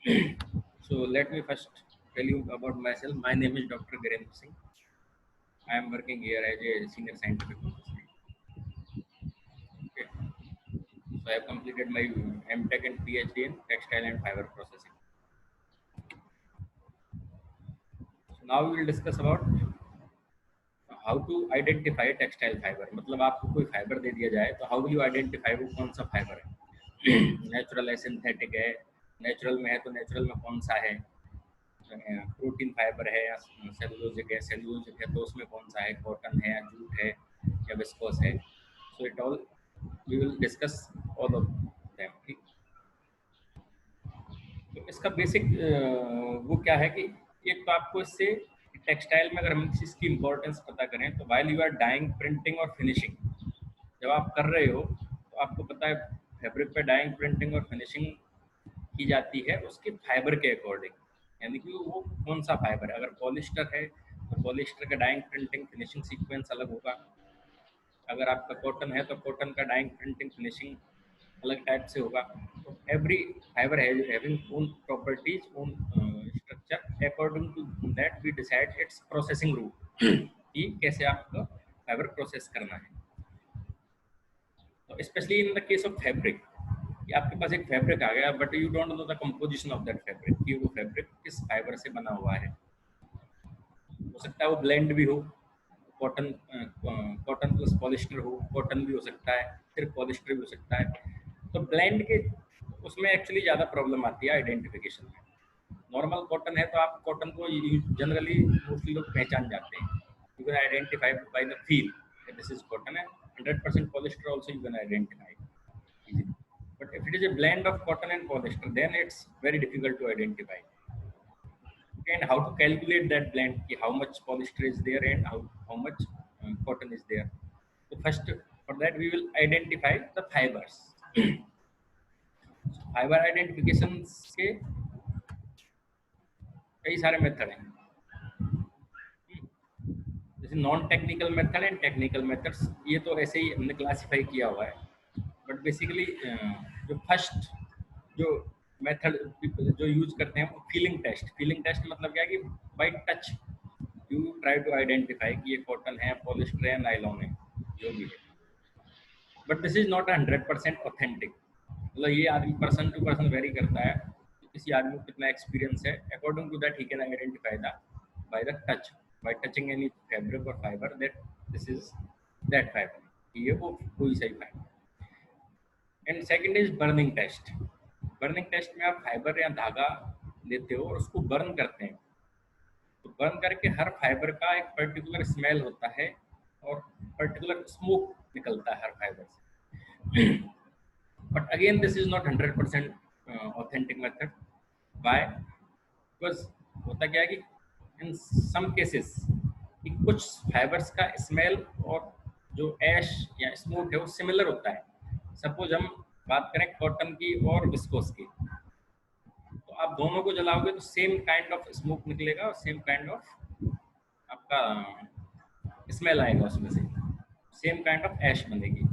So let me first tell you about myself. My name is Dr. Virendra Singh. I am working here as a senior scientific officer. Okay. So I have completed my MTech and PhD in textile and fiber processing. So now we will discuss about how to identify textile fiber. मतलब आपको कोई fibre दे दिया जाए तो how will you identify वो कौन सा fibre है, नेचुरल है, सिंथेटिक है, नेचुरल में है तो नेचुरल में कौन सा है, प्रोटीन फाइबर है या सेलुलोजिक है तो उसमें कौन सा है, कॉटन है या जूट है या विस्कोस है. So it all we will discuss all of them. ठीक. तो इसका बेसिक वो क्या है कि एक तो आपको इससे टेक्सटाइल में अगर हम इस चीज़ की इम्पोर्टेंस पता करें तो while you are dyeing, printing और फिनिशिंग, जब आप कर रहे हो तो आपको पता है फैब्रिक पे डाइंग, प्रिंटिंग और फिनिशिंग की जाती है उसके फाइबर के अकॉर्डिंग, यानी कि वो कौन सा फाइबर है. अगर पॉलिस्टर है तो पॉलिस्टर का डाइंग, प्रिंटिंग, फिनिशिंग सीक्वेंस अलग होगा. अगर आपका कॉटन है तो कॉटन का डाइंग, प्रिंटिंग, फिनिशिंग अलग टाइप से होगा. तो every fibre having own properties, own structure, according to that we decide its processing route कि कैसे आपको फाइबर प्रोसेस करना है. तो specially in the case of fabric, कि आपके पास एक फैब्रिक आ गया but you don't know the composition of that fabric, कि वो फैब्रिक किस फाइबर से बना हुआ है. हो सकता है वो ब्लेंड भी हो, कॉटन कॉटन प्लस पॉलिस्टर हो, कॉटन भी हो सकता है, सिर्फ पॉलिस्टर भी हो सकता है. तो ब्लेंड के उसमें एक्चुअली ज़्यादा प्रॉब्लम आती है आइडेंटिफिकेशन में. नॉर्मल कॉटन है तो आप कॉटन को जनरली मोस्टली लोग पहचान जाते हैं. You can identify by the feel this is cotton है. 100% polyester also you can identify easily. But if it is a blend of cotton and polyester, then it's very difficult to identify. Okay, and how to calculate that blend, ki how much polyester is there and how much cotton is there. So first, for that we will identify the fibers. Fibre identification के कई सारे method हैं, जैसे non technical method and technical methods. ये तो ऐसे ही हमने classify किया हुआ है. बट बेसिकली जो फर्स्ट जो मेथड जो यूज करते हैं वो फीलिंग टेस्ट. फीलिंग टेस्ट मतलब क्या है कि by touch you try to identify कि ये कॉटन है, पॉलिस्टर है, नायलॉन है, जो भी है. But this is not 100% authentic. मतलब ये आदमी पर्सन टू पर्सन वेरी करता है कि किसी आदमी को कितना एक्सपीरियंस है. According to that he can identify the by the touch, by touching any fabric और fibre that this is that fibre, ये वो कोई सही fibre. And second is burning test. Burning test में आप फाइबर या धागा लेते हो और उसको बर्न करते हैं. तो बर्न करके हर फाइबर का एक पर्टिकुलर स्मेल होता है और पर्टिकुलर स्मोक निकलता है हर फाइबर से. But again this is not 100% authentic method. Why? Because होता क्या है कि इन सम केसेस कुछ फाइबर्स का स्मेल और जो ऐश या स्मोक है वो सिमिलर होता है. सपोज हम बात करें कॉटन की और विस्कोस की, तो आप दोनों को जलाओगे तो सेम काइंड ऑफ स्मोक निकलेगा और सेम काइंड ऑफ आपका स्मेल आएगा उसमें से, सेम काइंड ऑफ ऐश बनेगी.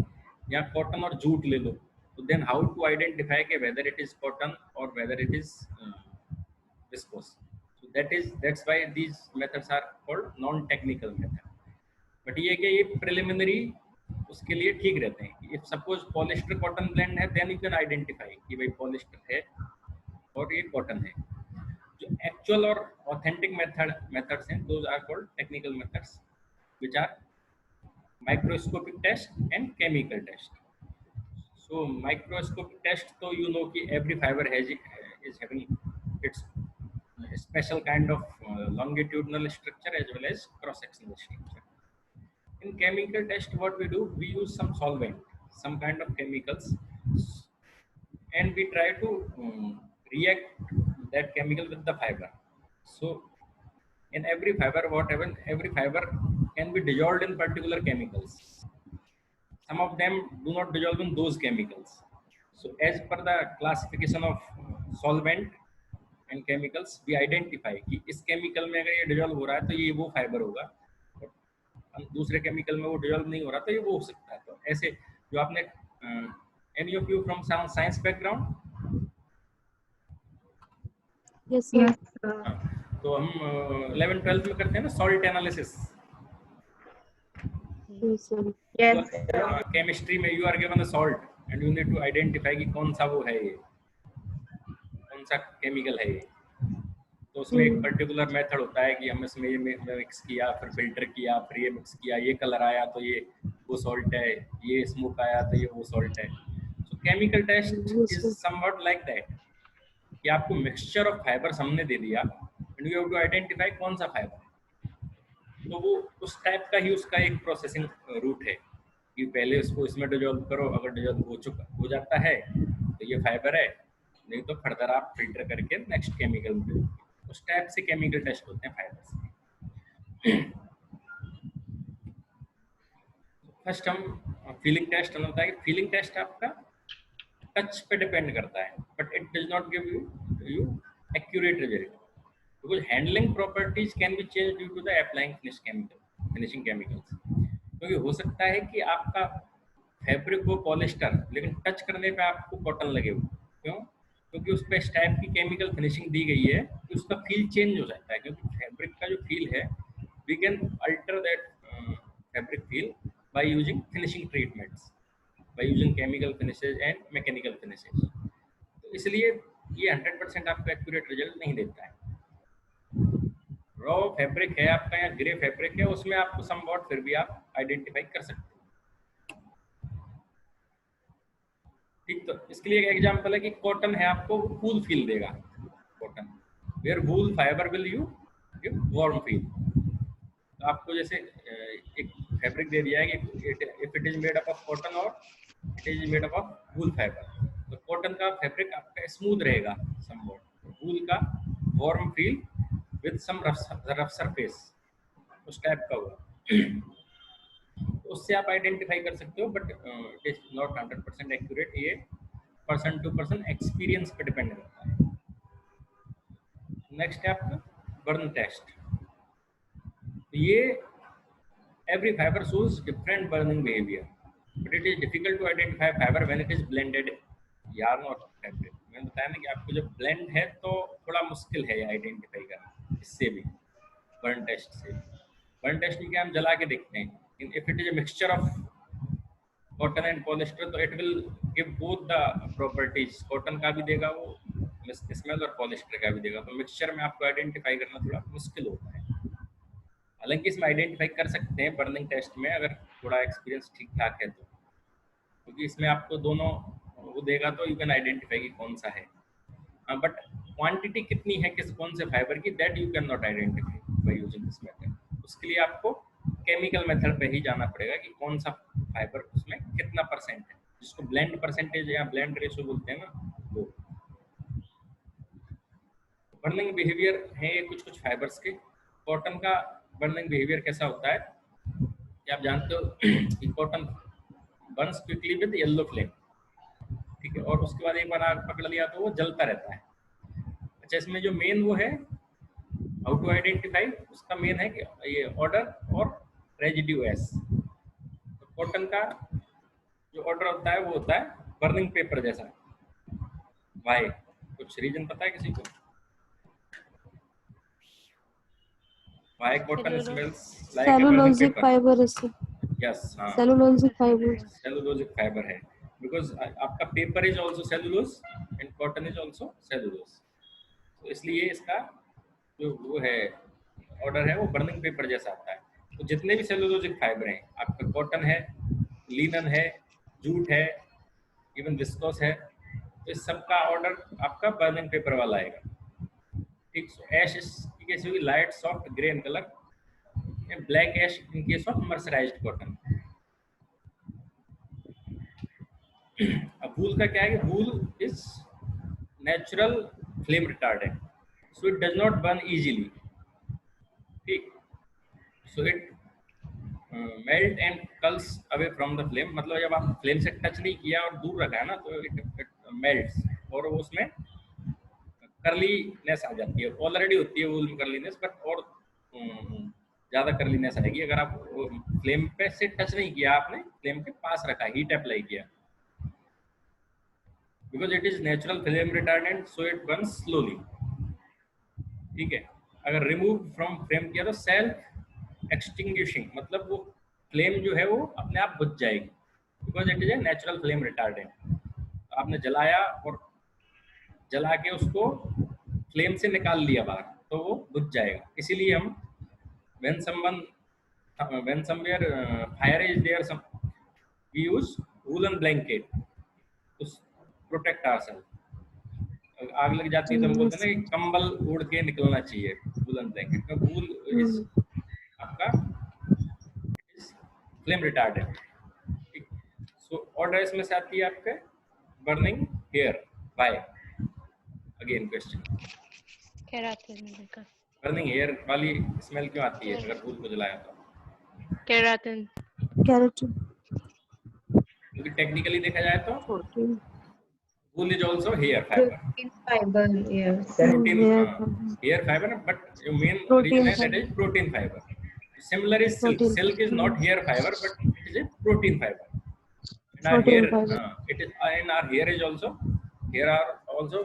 या कॉटन और जूट ले लो, तो देन हाउ टू आइडेंटिफाई के वेदर इट इज कॉटन और whether it is viscose. So that's why these methods are called non-technical method. But ये कि ये प्रिलिमिनरी उसके लिए ठीक रहते हैं. If suppose polyester cotton blend है देन यू कैन आइडेंटिफाई कि भाई पॉलिस्टर है और ये कॉटन है. जो एक्चुअल और ऑथेंटिक मेथड्स हैं those are called technical methods which are microscopic test and chemical test. So microscopic test तो यू नो कि every fibre has is having its special kind of longitudinal structure as well as cross sectional structure. In chemical test what we do, we use some solvent, some kind of chemicals, and we try to react that chemical with the fiber. So in every fiber whatever, every fiber can be dissolved in particular chemicals. Some of them do not dissolve in those chemicals. So as per the classification of solvent and chemicals we identify कि इस chemical में अगर ये dissolve हो रहा है तो ये वो फाइबर होगा, और दूसरे केमिकल में वो डिजॉल्व नहीं हो रहा तो ये वो हो सकता है. तो ऐसे जो आपने any of you from science background, yes sir. हाँ, तो हम 11th-12th में करते हैं ना salt analysis. Yes sir. Chemistry में you are given a salt and you need to identify कि कौन सा वो है, ये कौन सा केमिकल है ये। तो उसमें एक पर्टिकुलर मेथड होता है कि हम इसमें ये मिक्स किया, फिर फिल्टर किया, फिर ये मिक्स किया, ये कलर आया तो ये वो सॉल्ट है, ये स्मोक आया तो ये वो सॉल्ट है। So chemical test yes is sir. Something like that कि आपको मिक्सचर ऑफ फाइबर हमने दे दिया and you have to identify कौन सा फाइबर। तो वो उस टाइप का ही उसका एक प्रोसेसिंग रूट है कि पहले उसको इसमें डिजोल्व करो, अगर डिजोल्व हो जाता है तो ये फाइबर है, नहीं तो फर्दर आप फिल्टर करके नेक्स्ट केमिकल में दो। उस टाइप से केमिकल टेस्ट होते हैं फाइबर्स के। फर्स्ट हम फीलिंग टेस्ट होता है कि फीलिंग टेस्ट आपका टच पे डिपेंड करता है, but it does not give you accurate result because handling properties can be changed due to the applying finishing chemicals। क्योंकि हो सकता है कि आपका फैब्रिक हो पॉलिस्टर लेकिन टच करने पे आपको कॉटन लगे हो। क्यों? क्योंकि उस पर इस टाइप की केमिकल फिनिशिंग दी गई है कि उसका फील चेंज हो जाता है। क्योंकि फैब्रिक का जो फील है we can alter that fabric feel by using finishing treatments, by using chemical finishes and mechanical finishes. तो इसलिए ये 100% आपको एक्यूरेट रिजल्ट नहीं देता है। रॉ फैब्रिक है आपका या ग्रे फैब्रिक है, उसमें आपको समवॉट फिर भी आप आइडेंटिफाई कर सकते हो। ठीक, तो इसके लिए एक एग्जांपल है कि कॉटन है, आपको कूल फील देगा cotton, where wool fibre will you give warm feel. तो आपको जैसे एक फैब्रिक दे दिया है कि if it is made up of cotton और it is made up of wool fibre, तो कॉटन का फैब्रिक आपका स्मूथ रहेगा समवॉट, वूल का warm feel with some rough surface, उस टाइप का हुआ। उससे आप आइडेंटिफाई कर सकते हो, but it is not 100% accurate. ये पर्सन टू पर्सन एक्सपीरियंस पे डिपेंड करता है। नेक्स्ट है आपका बर्न टेस्ट। ये every fiber shows different burning behavior, but it is difficult to identify fiber when it is blended yarn or fabric। मैंने बताया ना कि आपको जब ब्लेंड है तो थोड़ा मुश्किल है आइडेंटिफाई करना। इससे भी बर्न टेस्ट से, बर्न टेस्ट में क्या हम जला के देखते हैं। If it is a mixture of cotton and polyester तो it will give both the properties, cotton का भी देगा वो स्मेल और पॉलिस्टर का भी देगा। तो मिक्सचर में आपको आइडेंटिफाई करना थोड़ा मुश्किल होता है। हालांकि इसमें आइडेंटिफाई कर सकते हैं बर्निंग टेस्ट में अगर थोड़ा एक्सपीरियंस ठीक ठाक है तो, क्योंकि इसमें आपको दोनों वो देगा तो यू कैन आइडेंटिफाई कि कौन सा है। बट क्वांटिटी कितनी है किस कौन से फाइबर की, that you can not identify by using this method. उसके लिए आपको केमिकल मेथड पे ही जाना पड़ेगा कि कौन सा फाइबर उसमें कितना परसेंट है, जिसको ब्लेंड परसेंटेज या ब्लेंड रेशो बोलते हैं ना वो। बर्निंग बिहेवियर है कुछ कुछ फाइबर्स के। कॉटन का बर्निंग बिहेवियर कैसा होता है कि आप जानते हो कि cotton Burns quickly with yellow flame, ठीक है, और उसके बाद एक बार आग पकड़ लिया तो वो जलता रहता है। अच्छा, इसमें जो मेन वो है हाउ टू आइडेंटिफाई, उसका मेन है कि ये ऑर्डर और रेजिड्यू एस। तो कॉटन का जो ऑर्डर होता है वो होता है बर्निंग पेपर जैसा। वाई, कुछ रीजन पता है किसी को why cotton smells like a burning cellulosic paper? Fibre है। यस, हाँ, सेलुलोजिक फाइबर। सेलुलोजिक फाइबर है, बिकॉज आपका paper is also cellulose and cotton is also cellulose. तो इसलिए इसका जो वो है ऑर्डर है वो बर्निंग पेपर जैसा आता है। तो जितने भी सेलुलोजिक फाइबर हैं, आपका कॉटन है, लिनन है, जूट है, इवन विस्कोस है, तो इस सब का ऑर्डर आपका बर्निंग पेपर वाला आएगा। ठीक, सो ऐश की कैसी होगी, light soft grey in colour, black ash in case of mercerised cotton. अब वूल का क्या है कि wool is natural flame retardant, so it does not burn easily. ठीक, so it melt and curls away from the flame, मतलब जब आप flame से टच नहीं किया और दूर रखा है ना तो इट मेल्ट्स और उसमें कर्लीनेस आ जाती है। ऑलरेडी होती है वूल में कर्लीनेस, बट और ज़्यादा कर्लीनेस आएगी अगर आप फ्लेम पे से टच नहीं किया, आपने फ्लेम के पास रखा, हीट अप्लाई किया। Because it is natural flame retardant, so it burns slowly. ठीक है। अगर रिमूव फ्रॉम फ्लेम किया तो सेल्फ एक्सटिंग्विशिंग, मतलब वो फ्लेम जो है वो अपने आप बुझ जाएगी, because it is a natural flame retardant. आपने जलाया और जला के उसको फ्लेम से निकाल लिया बाहर तो वो बुझ जाएगा। इसीलिए हम when someone when somewhere fire is there some we use woollen blanket to protect ourself. आग लग जाती है तो हम बोलते हैं ना कि कंबल ओढ़ के निकलना चाहिए, वूलन ब्लैंकेट का। वूल इज आपका फ्लेम रिटार्डेंट। सो ऑर्डर इसमें से आती है आपके burning hair by, again question, keratin का। बर्निंग हेयर वाली स्मेल क्यों आती है अगर वूल को जलाया तो? केराटिन। Keratin. क्योंकि टेक्निकली देखा जाए तो Protein. Wool is also hair fibre, Protein fiber, yes. Protein Hair. Hair fibre, but जो मेन Protein रीजन है that fiber. Is protein fibre. Similar is silk, Protein. Silk is not hair fibre but it is a protein fibre. in our Protein hair fiber. it is in our hair is also, here are also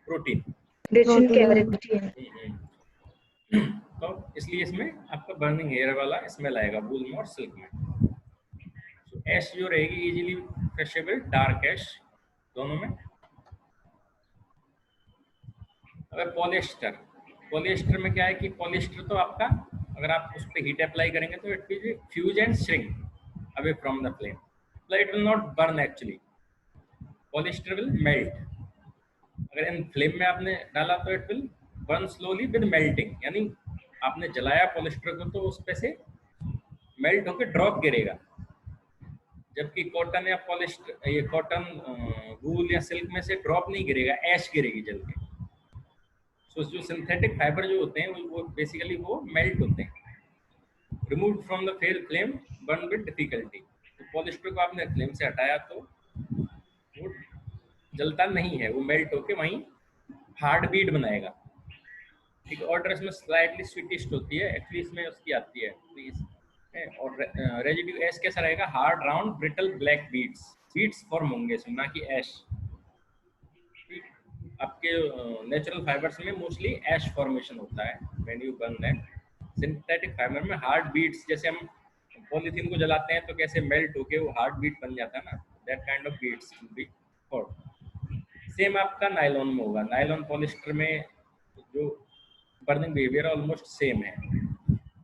protein। Rich in Protein. keratin. तो इसलिए इसमें आपका burning hair वाला smell आएगा वूल में और silk में। तो ऐश जो रहेगी इजीली फ्रेशेबल, डार्क ऐश दोनों में। अगर पॉलिएस्टर, पॉलिएस्टर में क्या है कि पॉलिएस्टर तो आपका अगर आप उस पर हीट अप्लाई करेंगे तो it will fuse and shrink away from the flame, so it will not burn actually, polyester will melt। अगर इन फ्लेम में आपने डाला तो it will burn slowly with melting, यानी आपने जलाया पॉलिस्टर को तो उस पे से मेल्ट होकर ड्रॉप गिरेगा। जबकि कॉटन या पॉलिस्टर, ये कॉटन वूल या सिल्क में से ड्रॉप नहीं गिरेगा, ऐश गिरेगी जल के। सो जो सिंथेटिक फाइबर जो होते हैं वो बेसिकली वो मेल्ट होते हैं, removed from the flame, burn with difficulty. तो पॉलिस्टर को आपने फ्लेम से हटाया तो वो जलता नहीं है, वो मेल्ट होके वहीं हार्ड बीट बनाएगा। ठीक है। ऑर्डर इसमें स्लाइटली स्वीटिश होती है एक्चुअली, इसमें उसकी आती है प्लीज। और रेजिड्यू ऐश कैसा रहेगा? Hard round brittle black beads, beads form होंगे इसमें, ना कि ऐश। आपके नेचुरल फाइबर्स में मोस्टली ऐश फॉर्मेशन होता है when you burn that. Synthetic fibre में हार्ड बीट्स, जैसे हम पॉलीथीन को जलाते हैं तो कैसे मेल्ट होके वो हार्ड बीट बन जाता है ना, that kind of beads will be form. Same आपका नायलॉन में होगा, नायलॉन पॉलिस्टर में जो बर्निंग बिहेवियर ऑलमोस्ट सेम है।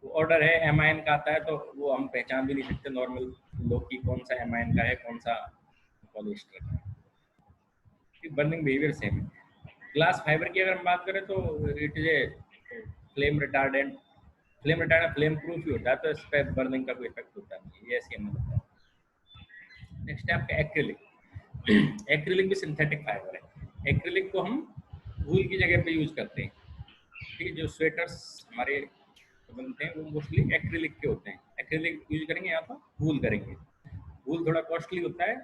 वो ऑर्डर है एमाइन का आता है तो वो हम पहचान भी नहीं सकते नॉर्मल लोग की कौन सा एमाइन का है कौन सा पॉलिस्टर का है। बर्निंग बिहेवियर सेम है। ग्लास फाइबर की अगर हम बात करें तो it is a flame retardant, flame proof ही होता है, तो इस पर बर्निंग का कोई इफेक्ट होता नहीं, ये ऐसे हमें लगता है। नेक्स्ट है आपका एक्रिलिक। एक्रिलिक भी सिंथेटिक फाइबर है। एक्रिलिक को हम वूल की जगह पे यूज करते हैं। ठीक है, जो स्वेटर्स हमारे बनते हैं वो मोस्टली एक्रिलिक के होते हैं। एक्रिलिक यूज करेंगे या तो वूल करेंगे। वूल थोड़ा कॉस्टली होता है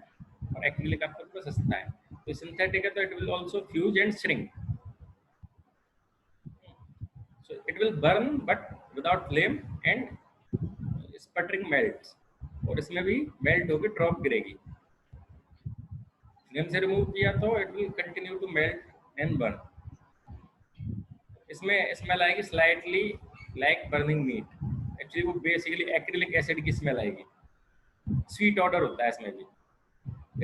और एक्रिलिक आपको थोड़ा सस्ता है। तो सिंथेटिक है तो it will also fuse and shrink, so it will burn but without flame and sputtering melts, और इसमें भी मेल्ट होकर ड्रॉप गिरेगी। फ्लेम से रिमूव किया तो it will continue to melt and burn. इसमें स्मेल आएगी slightly like burning meat, actually वो बेसिकली एक्रिलिक एसिड की स्मेल आएगी। स्वीट ऑर्डर होता है इसमें भी।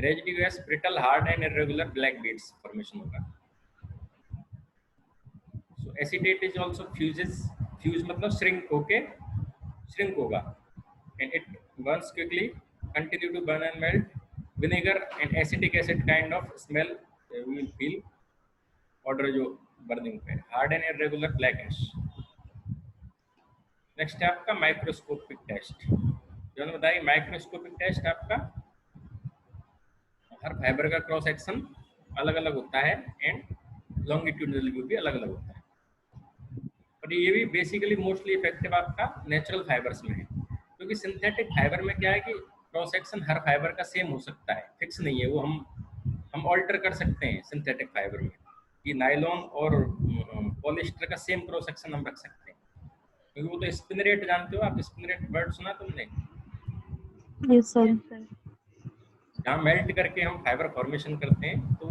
Residue as brittle hard and irregular black beads formation होगा। So acetate is also fuses, fuse मतलब श्रिंक होके, श्रिंक होगा and it burns quickly, continue to burn and melt. Vinegar and acetic acid kind of smell we will feel odour जो burning पे। Hard and irregular black ash. Next है आपका microscopic test. जो मैंने बताया microscopic test आपका हर fibre का cross section अलग अलग होता है एंड लॉन्गिट्यूडनल व्यू भी अलग अलग होता है, पर ये भी बेसिकली मोस्टली इफेक्टिव आपका नेचुरल फाइबर्स में है। क्योंकि सिंथेटिक फाइबर में क्या है कि क्रॉस सेक्शन हर फाइबर का सेम हो सकता है, फिक्स नहीं है वो, हम ऑल्टर कर सकते हैं सिंथेटिक फाइबर में कि नायलॉन और पॉलिस्टर का सेम क्रॉस सेक्शन हम रख सकते हैं। क्योंकि वो तो स्पिन रेट जानते हो आप, स्पिन रेट वर्ड सुना तुमने? Yes, sir. जहाँ मेल्ट करके हम फाइबर फॉर्मेशन करते हैं तो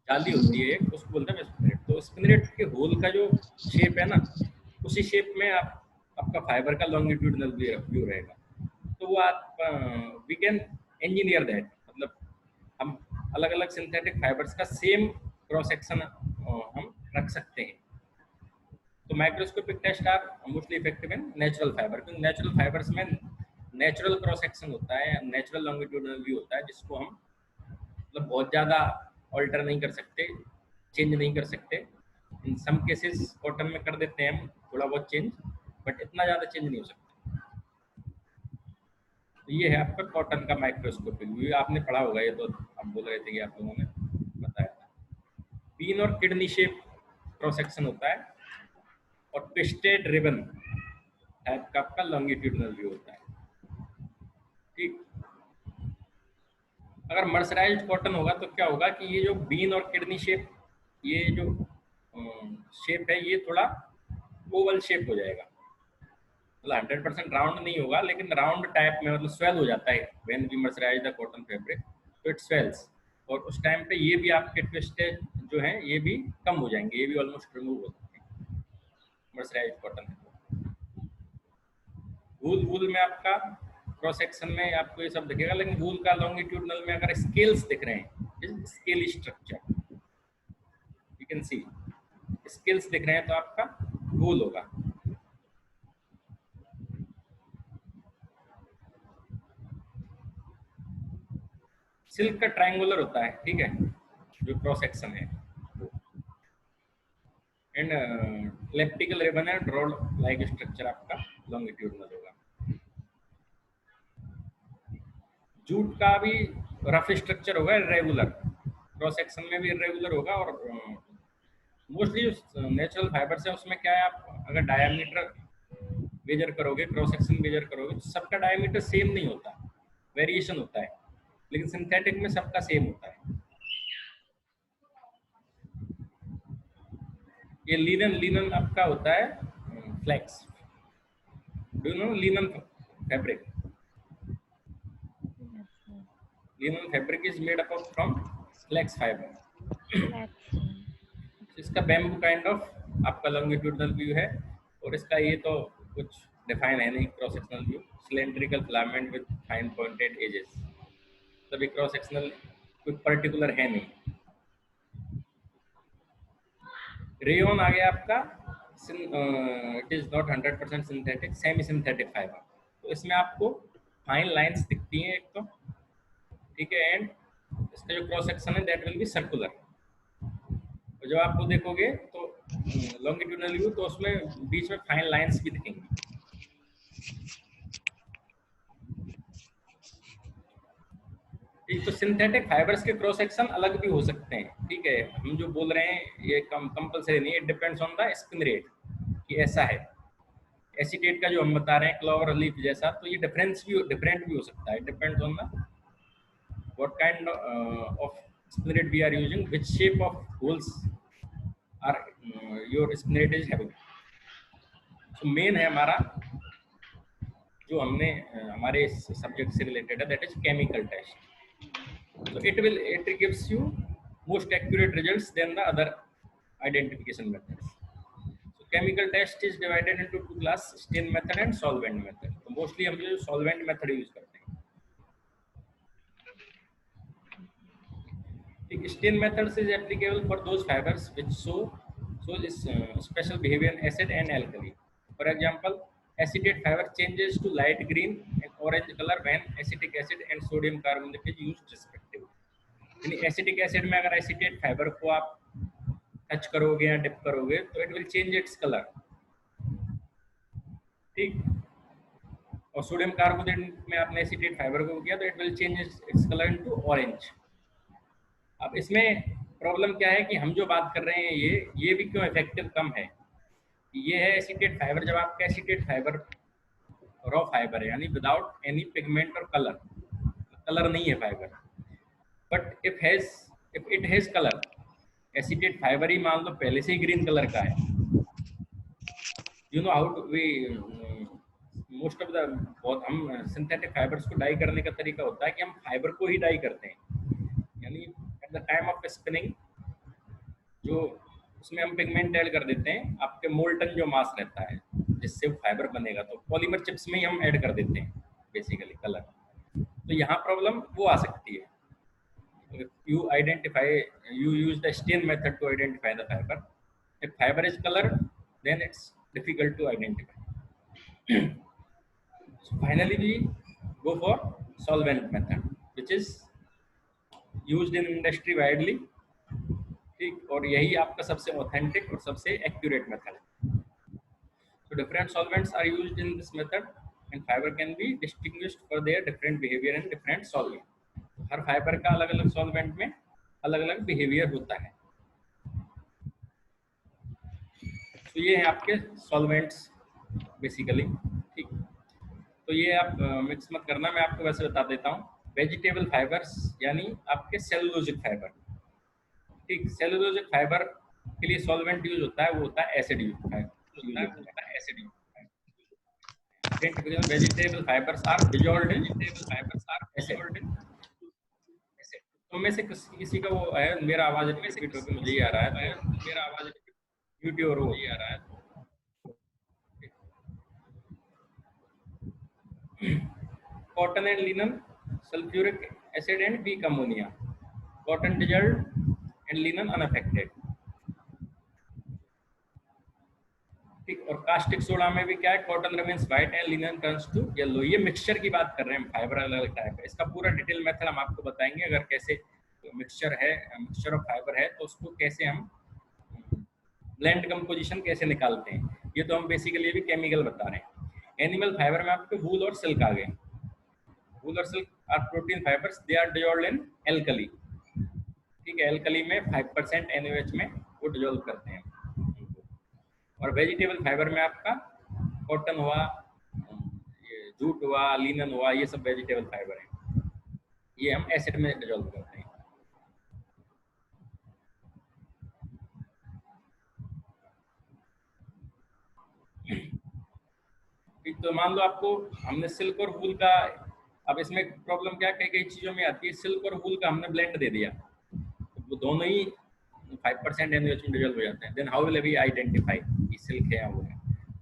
जाली होती है एक, उसको बोलते हैं स्पिन रेट। तो स्पिन स्पिनरेट के होल का जो शेप है ना, उसी शेप में आपका फाइबर का लॉन्गिट्यूडनल व्यू रहेगा। तो वो आप वी कैन इंजीनियर दैट, मतलब हम अलग अलग सिंथेटिक फाइबर्स का सेम क्रॉस सेक्शन हम रख सकते हैं। तो microscopic test are mostly effective in natural fibre, क्योंकि नेचुरल फाइबर्स में नेचुरल क्रॉस सेक्शन होता है, नेचुरल लॉन्गिट्यूडनल व्यू होता है, जिसको हम मतलब बहुत ज़्यादा ऑल्टर नहीं कर सकते, चेंज नहीं कर सकते। इन सम केसेस कॉटन में कर देते हैं हम थोड़ा बहुत चेंज, बट इतना ज़्यादा चेंज नहीं हो सकता। तो ये है आपका कॉटन का माइक्रोस्कोपिक व्यू, आपने पढ़ा होगा ये, तो आप बोल रहे थे कि आप लोगों ने बताया था। बीन और किडनी शेप क्रॉस सेक्शन होता है, और ट्विस्टेड रिबन टाइप का आपका लॉन्गिट्यूडनल व्यू होता है। ठीक, अगर मर्सराइज्ड कॉटन होगा तो क्या होगा कि ये जो बीन और किडनी शेप, ये जो शेप है, ये थोड़ा ओवल शेप हो जाएगा, मतलब 100% राउंड नहीं होगा, लेकिन राउंड टाइप में, मतलब स्वेल हो जाता है when we mercerise the cotton fabric, तो इट स्वेल्स, और उस टाइम पे ये भी आपके ट्विस्टेड जो हैं ये भी कम हो जाएंगे, ये भी ऑलमोस्ट रिमूव हो जाएंगे मर्सराइज्ड कॉटन। वूल में आपका क्रॉस सेक्शन में आपको ये सब दिखेगा, लेकिन वूल का लॉन्गिट्यूडनल में अगर स्केल्स दिख रहे हैं, scale structure you can see, scales दिख रहे हैं तो आपका वूल होगा। सिल्क का ट्रायंगुलर होता है, ठीक है, जो क्रॉस सेक्शन है, एंड इलेप्टिकल रिबन है, ड्रॉड लाइक स्ट्रक्चर आपका लॉन्गिट्यूडनल होगा। जूट का भी रफ स्ट्रक्चर होगा, इरेगुलर, क्रॉस सेक्शन में भी इरेगुलर होगा, और मोस्टली नेचुरल फाइबर्स है उसमें क्या है, आप अगर डायमीटर मेजर करोगे, क्रॉस सेक्शन मेजर करोगे, तो सबका डायमीटर सेम नहीं होता, वेरिएशन होता है, लेकिन सिंथेटिक में सबका सेम होता है। ये लिनन आपका होता है flax, do you know linen fabric? Linen fabric is made up from flax fibre. इसका बैम्बू काइंड ऑफ आपका लॉन्गिट्यूडनल व्यू है, और इसका ये तो कुछ डिफाइन है नहीं, cross sectional view, cylindrical filament with fine pointed edges, तभी क्रॉस सेक्शनल कोई पर्टिकुलर है नहीं। रेयन आ गया आपका, it is not 100% synthetic, semi synthetic fibre, तो इसमें आपको फाइन लाइंस दिखती हैं एक तो, ठीक है, एंड इसका जो क्रॉस सेक्शन है दैट विल बी सर्कुलर, और जब आपको देखोगे तो लॉन्गिट्यूडनल व्यू, तो उसमें बीच में फाइन लाइंस भी दिखेंगी। तो सिंथेटिक फाइबर्स के क्रॉस सेक्शन अलग भी हो सकते हैं, ठीक है, हम जो बोल रहे हैं ये कंपल्सरी नहीं, it depends on the spin rate कि ऐसा है। एसीटेट का जो हम बता रहे हैं क्लोवर लीफ जैसा, तो ये डिफरेंट भी हो सकता है, depends on the what kind of spin rate we are using, which shape of holes are your spin rate is having. So main है हमारा जो हमने हमारे सब्जेक्ट से रिलेटेड है, that is chemical test. So it gives you most accurate results than the other identification methods. So chemical test is divided into two class, stain method and solvent method. तो mostly हम जो solvent method use करते हैं। Stain methods is applicable for those fibers which show this special behavior in acid and alkali. For example, acetate fiber changes to light green and orange color when acetic acid and sodium carbonate is used respectively. यानी acetic acid में अगर acetate fibre को आप touch करोगे या dip करोगे तो it will change its colour, ठीक, और सोडियम कार्बोनेट में आपने एसिटेट फाइबर को किया तो it will change its colour into orange. अब इसमें प्रॉब्लम क्या है कि हम जो बात कर रहे हैं ये भी क्यों इफेक्टिव कम है, ये है एसिटेट फाइबर, जब आपका एसिटेट फाइबर रॉ फाइबर है, यानी विदाउट एनी पिगमेंट और कलर नहीं है fibre, but if it has colour, acetate fibre ही मान लो पहले से ही ग्रीन कलर का है, you know how to we most of the, बहुत हम सिंथेटिक फाइबर्स को डाई करने का तरीका होता है कि हम फाइबर को ही डाई करते हैं, यानी at the time of spinning जो उसमें हम पिगमेंट ऐड कर देते हैं, आपके मोल्टन जो मास रहता है जिससे फाइबर बनेगा, तो पॉलीमर चिप्स में ही हम ऐड कर देते हैं बेसिकली कलर। तो यहाँ प्रॉब्लम वो आ सकती है। You identify, you use the stain method to identify the fiber. If fiber is colored, then it's difficult to identify. So finally, we go for solvent method, which is used in industry widely. ठीक, और यही आपका सबसे authentic और सबसे accurate method है. So different solvents are used in this method, and fiber can be distinguished for their different behavior in different solvent. Her fibre का अलग अलग सॉल्वेंट में अलग अलग बिहेवियर होता है। तो ये है आपके सॉल्वेंट्स बेसिकली। ठीक, तो ये आप मिक्स मत करना, मैं आपको वैसे बता देता हूँ। वेजिटेबल फाइबर्स यानी आपके सेलुलोजिक फाइबर। ठीक, सेलुलोजिक फाइबर के लिए सॉल्वेंट यूज होता है, वो होता है एसिड यूज होता है। Vegetable fibres are dissolved in acid. तो में से किसी का वो है, मेरा आवाज रिपीट होकर मुझे ही आ रहा है, मेरा आवाज यूट्यूब और वो आ रहा है। Cotton and linen, sulfuric acid and weak ammonia. Cotton dissolved and linen unaffected. ठीक, और कास्टिक सोडा में भी क्या है, cotton remains white and linen turns to yellow. ये मिक्सचर की बात कर रहे हैं, फाइबर अलग अलग टाइप है। इसका पूरा डिटेल मेथड हम आपको बताएंगे, अगर कैसे मिक्सचर है, मिक्सचर ऑफ फाइबर है तो उसको कैसे हम ब्लेंड कंपोजिशन कैसे निकालते हैं। ये तो हम बेसिकली भी केमिकल बता रहे हैं। एनिमल फाइबर में आपके वूल और सिल्क आ गए। वूल और silk are protein fibres, they are dissolved in alkali. ठीक है, एल्कली में 5% NaOH में वो डिसॉल्व करते हैं। और वेजिटेबल फाइबर में आपका कॉटन हुआ, ये जूट हुआ, लिनन हुआ, ये सब वेजिटेबल फाइबर है, ये हम एसिड में डिसॉल्व करते हैं। तो मान लो आपको हमने सिल्क और वूल का, अब इसमें प्रॉब्लम क्या, कई कई चीजों में आती है। सिल्क और वूल का हमने ब्लेंड दे दिया, तो वो दोनों ही 5% NaOH में डिसॉल्व हो जाते हैं। Then how will we identify कि सिल्क है या वो है?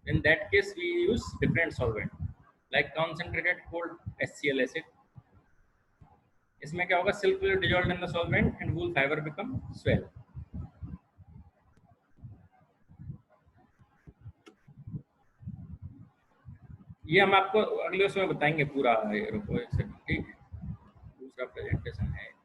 In that case we use different solvent like concentrated cold HCl acid. इसमें क्या होगा, silk will dissolve in the solvent and wool fibre become swell. ये हम आपको अगले उसमें बताएंगे पूरा। रुको एक सेकंड, ठीक, दूसरा प्रेजेंटेशन है।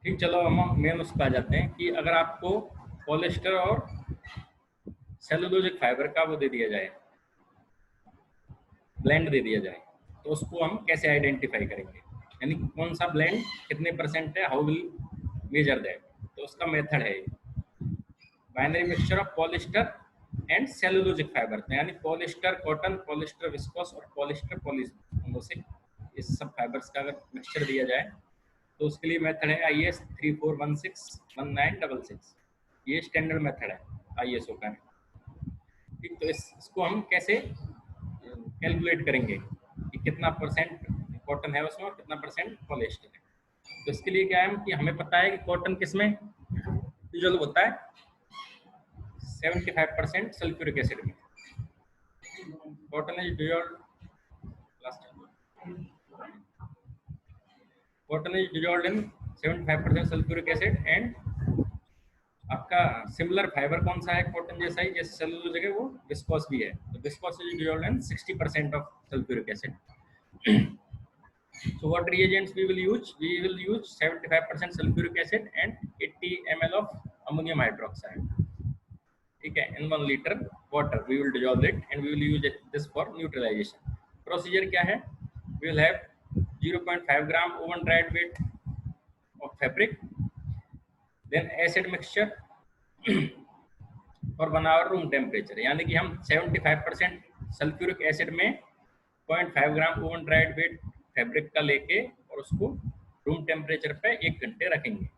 ठीक, चलो हम मेन उस पर आ जाते हैं कि अगर आपको पॉलिएस्टर और सेलुलोजिक फाइबर का वो दे दिया जाए, ब्लेंड दे दिया जाए, तो उसको हम कैसे आइडेंटिफाई करेंगे, यानी कौन सा ब्लेंड कितने % है, हाउ विल मेजर दैट? तो उसका मेथड है binary mixture of polyester and cellulosic fibre, यानी पॉलिएस्टर कॉटन, पॉलिएस्टर विस्कोस और पॉलिएस्टर पॉलीजर से इस सब फाइबर्स का अगर मिक्सचर दिया जाए तो उसके लिए मेथड है IS 34161966। ये स्टैंडर्ड मेथड है ISO का। ठीक, तो इसको हम कैसे कैलकुलेट करेंगे कि कितना % कॉटन है उसमें और कितना % पॉलिएस्टर है? तो इसके लिए क्या है कि हमें पता है कि कॉटन किसमें डिसॉल्व होता है, 75% सल्फ्यूरिक एसिड में। Cotton is dissolved, cotton is dissolved in 75% sulfuric acid and आपका सिमिलर फाइबर कौन सा है कॉटन जैसा ही, जैसे सेलुलोज है वो विस्कोस भी है, तो viscous is dissolved in 60% of sulfuric acid. So what reagents we will use? We will use 75% sulfuric acid and 80 ml of ammonium hydroxide. ठीक है, in 1 liter water we will dissolve it and we will use this for neutralization. Procedure क्या है? We will have 0.5 gram oven dried weight of fabric, then acid mixture और 1 hour room temperature, यानी कि हम 75% sulphuric acid में 0.5 ग्राम oven dried wait fabric का लेके और उसको रूम टेम्परेचर पे 1 घंटे रखेंगे.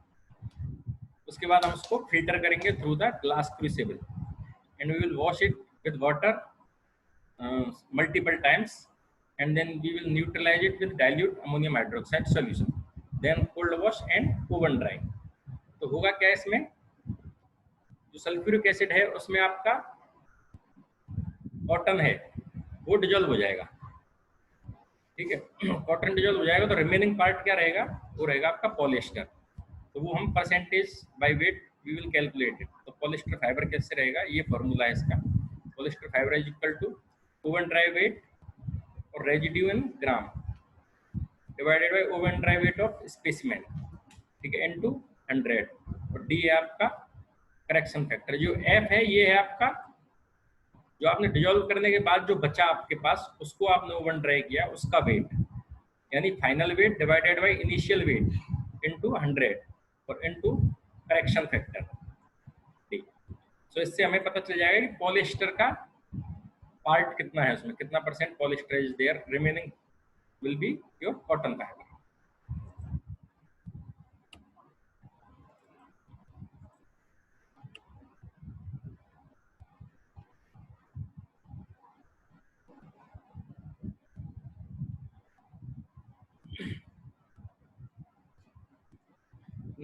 उसके बाद हम उसको फिल्टर करेंगे through the glass crucible and we will wash it with water multiple times and then we will neutralise it with dilute ammonium hydroxide solution, then cold wash and oven dry. तो होगा क्या, इसमें जो sulphuric acid है उसमें आपका cotton है वो डिजोल्व हो जाएगा. ठीक है, कॉटन डिजोल्व हो जाएगा तो रिमेनिंग पार्ट क्या रहेगा, वो रहेगा आपका पॉलिएस्टर. तो वो हम percentage by weight we will calculate it. तो पॉलिएस्टर फाइबर कैसे रहेगा, ये फॉर्मूला है इसका. Polyester fibre is equal to oven dry weight और residue in gram divided by oven dry weight of specimen, ठीक है, इनटू 100. और डी है आपका करेक्शन फैक्टर. जो एफ है ये है आपका जो आपने डिजोल्व करने के बाद जो बचा आपके पास उसको आपने ओवन ड्राई किया उसका वेट, यानी final weight divided by initial weight into 100 और इनटू करेक्शन फैक्टर. ठीक, सो इससे हमें पता चल जाएगा कि पॉलिएस्टर का पार्ट कितना है, उसमें कितना percent polyester is there, remaining will be your cotton fibre.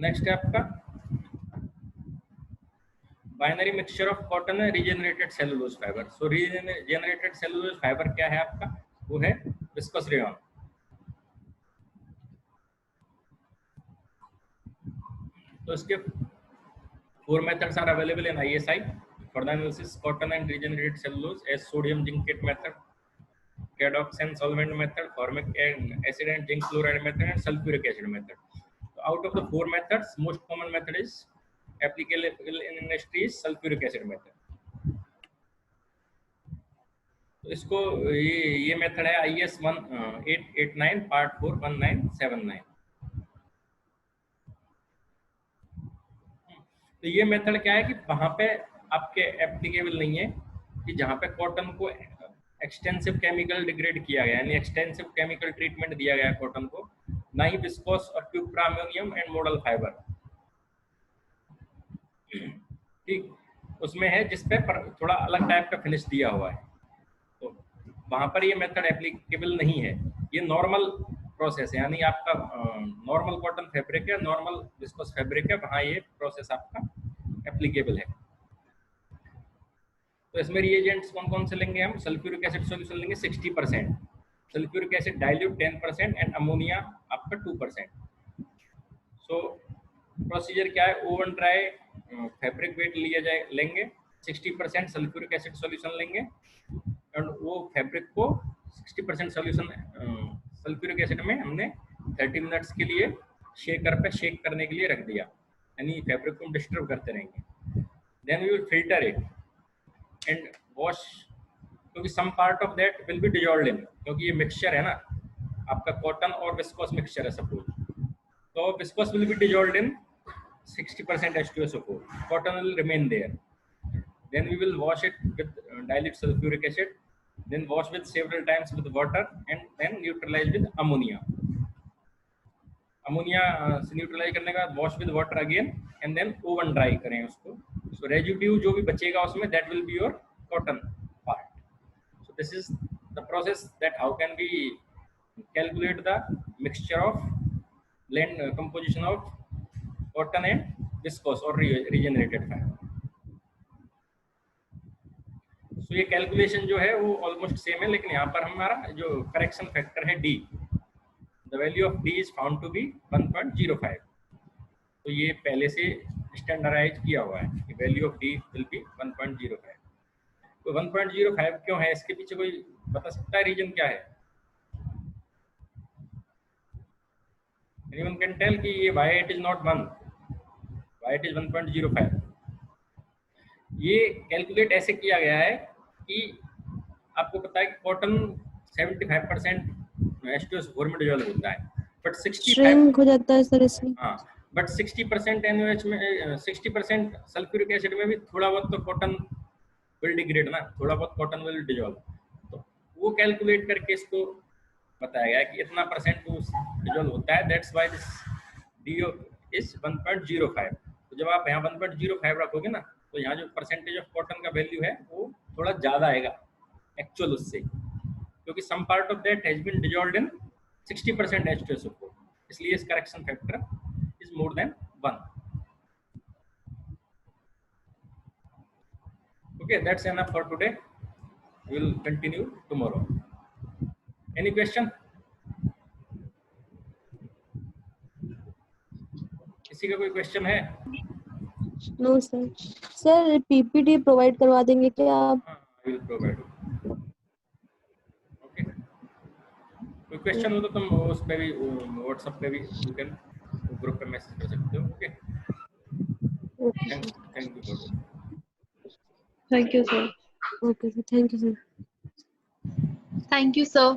Next है आपका binary mixture of cotton and regenerated cellulose fibre. So regenerated cellulose fibre क्या है आपका, वो है विस्कोस रेयॉन. तो इसके 4 methods are available in ISI for the analysis cotton and regenerated cellulose as sodium zincate method, Caddoxan solvent method, formic acid and zinc chloride method, and sulfuric acid method. So out of the 4 methods, most common method is applicable in industry is sulfuric acid method. तो इसको ये method है IS 1889 part 4 1979. तो ये method क्या है कि वहां पे आपके एप्लीकेबल नहीं है कि जहां पे कॉटन को एक्सटेंसिव केमिकल डिग्रेड किया गया, यानी एक्सटेंसिव केमिकल ट्रीटमेंट दिया गया कॉटन को, ना ही विस्कोस और क्यूप्रा अमोनियम एंड मॉडल फाइबर. ठीक, उसमें है जिसपे थोड़ा अलग टाइप का फिनिश दिया हुआ है, तो वहां पर ये मेथड एप्लीकेबल नहीं है. ये नॉर्मल प्रोसेस है, यानी आपका नॉर्मल कॉटन फैब्रिक है, नॉर्मल विस्कोस फैब्रिक है, वहाँ ये प्रोसेस आपका एप्लीकेबल है. तो इसमें रिएजेंट्स कौन कौन से लेंगे हम, सल्फ्यूरिक एसिड सॉल्यूशन लेंगे 60%, sulphuric acid dilute 10% and ammonia आपका 2%. सो प्रोसीजर क्या है, ओवन ड्राई फैब्रिक वेट लेंगे 60% सल्फ्यूरिक एसिड सॉल्यूशन लेंगे एंड वो फैब्रिक को 60% सॉल्यूशन सल्फ्यूरिक एसिड में हमने 30 मिनट्स के लिए शेकर पे शेक करने के लिए रख दिया, यानी फैब्रिक को हम डिस्टर्ब करते रहेंगे. Then we will filter it and wash, क्योंकि some part of that will be dissolved in, क्योंकि ये मिक्सचर है ना आपका कॉटन और विस्कोस मिक्सचर है सपोज, तो viscose will be dissolved in 60% H2SO4, cotton will remain there. Then we will wash it with dilute sulfuric acid, then wash with several times with water and then neutralize with ammonia. Ammonia से neutralize करने के बाद wash with water again and then oven dry करें उसको. So residue जो भी बचेगा उसमें that will be your cotton part. So this is the process that how can we calculate the mixture of blend composition of cotton and viscose और regenerated fibre. So ये calculation जो है वो almost same है, लेकिन यहाँ पर हमारा जो करेक्शन फैक्टर है D, the value of D is found to be 1.05. तो ये पहले से स्टैंडर्डाइज किया हुआ है कि value of D will be 1.05। तो 1.05 क्यों है, इसके पीछे कोई बता सकता है रीजन क्या है? एनीवन कैन टेल कि ये why it is not 1, why it is 1.05? ये कैलकुलेट ऐसे किया गया है कि आपको पता है कि कॉटन 75% H2SO4 में डिसॉल्व होता है, बट 65 श्रिंक हो जाता है सर इसमें। हाँ, बट 60% NaOH में 60% सल्फ्यूरिक एसिड में भी थोड़ा बहुत तो कॉटन विल डिग्रेड ना, थोड़ा बहुत कॉटन विल डिसॉल्व। तो वो कैलकुलेट करके इसको बताया गया कि इतना परसेंट डिसॉल्व होता है, that's why this DO is 1.05। तो जब आप यहाँ 1.05 रखोगे ना, तो यहाँ जो परसेंटेज ऑफ कॉटन का वैल्यू है वो थोड़ा ज़्यादा आएगा एक्चुअल उससे, क्योंकि some part of that has been dissolved in 60% H2SO4, इसलिए इस correction factor is more than 1। Okay, that's enough for today. We will continue tomorrow. Any question? किसी का कोई क्वेश्चन है? No sir. Sir PPT provide करवा देंगे क्या आप? हाँ, I will provide. Okay. कोई क्वेश्चन हो तो तुम उस पे भी व्हाट्सएप पे भी यू कैन ग्रुप पे मैसेज कर सकते हो। Okay, okay thank you for Thank you, sir. Okay sir, thank you sir. Thank you, sir.